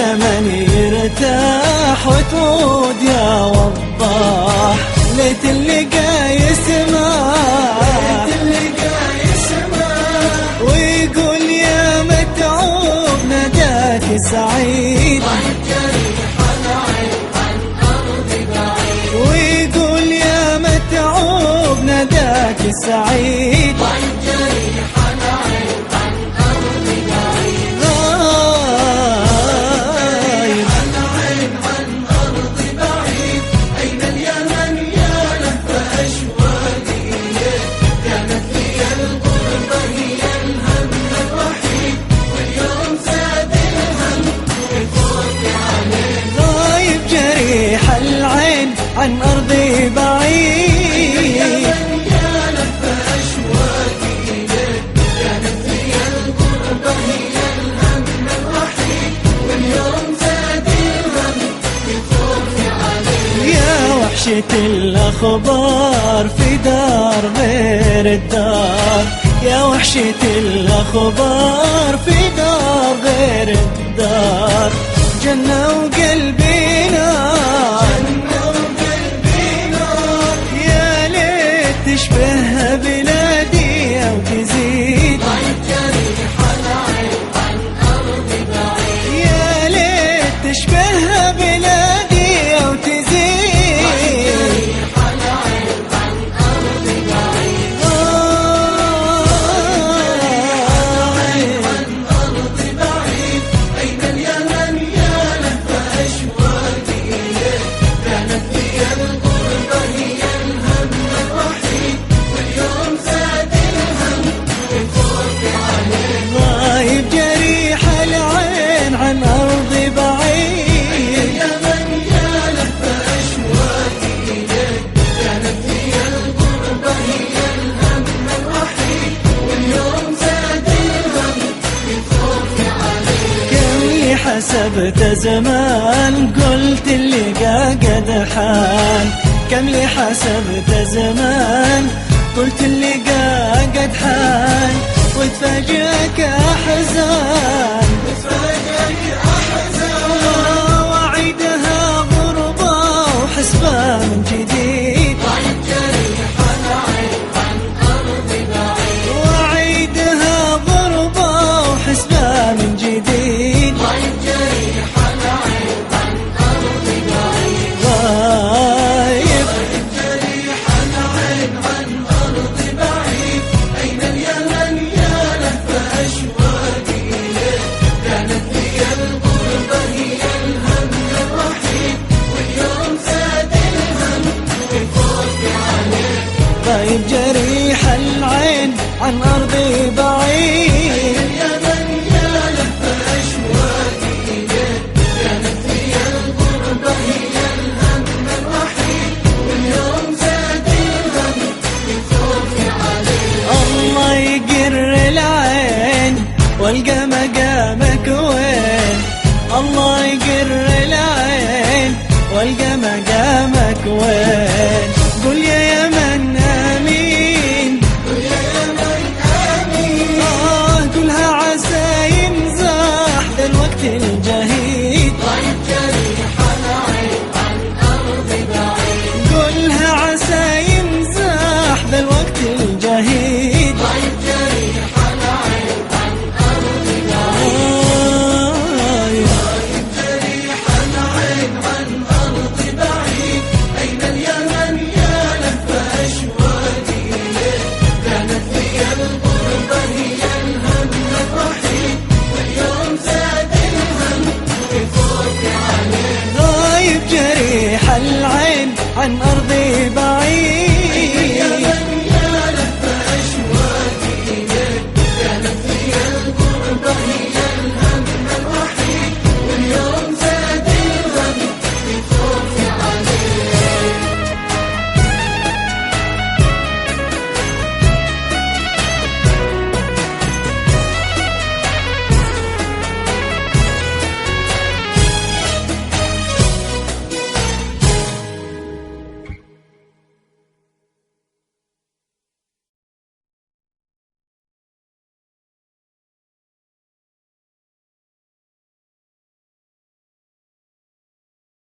اليمن يرتاح وتعود يا وضاح، ليت اللقا يسمع ويقول يا متعوب نداك سعيد، ويقول يا متعوب نداك سعيد. عن أرضي بعيد يا لف أشواقي إليك، كانت لي الغربة هي الهم الوحيد، واليوم زاد الهم بالخوف عليك. يا وحشة الأخبار في دار غير الدار، يا وحشة الأخبار في دار غير الدار، جنة وقلبي نار، تشبه بلادي أو تزيد، يا ليت تشبه بلادي أو تزيد. أين اليمن يا لف أشواقي إليك، كانت لي الغربة هي الهم الوحيد، واليوم زاد الهم بالخوف عليك. غايب جريح العين عن أرض بعيد، اليمن يا لف أشواقي إليك، كانت لي الغربة هي الهم الوحيد، واليوم زاد الهم بالخوف عليك. كم لي حسبت زمان قلت اللقا قد حان، كم لي حسبت زمان قلت اللقا قد حان، وتفاجئك أحزان، وعيدها غربة وحسبة من جديد، وعيدها غربة وحسبة من جديد. غايب جريح العين عن أرضي بعيد، اليمن يا لف أشواقي إليك، كانت لي الغربة هي الهم الوحيد، واليوم زاد الهم بالخوف عليك. الله يقر العين والقى مقامك وين، الله يقر العين والقى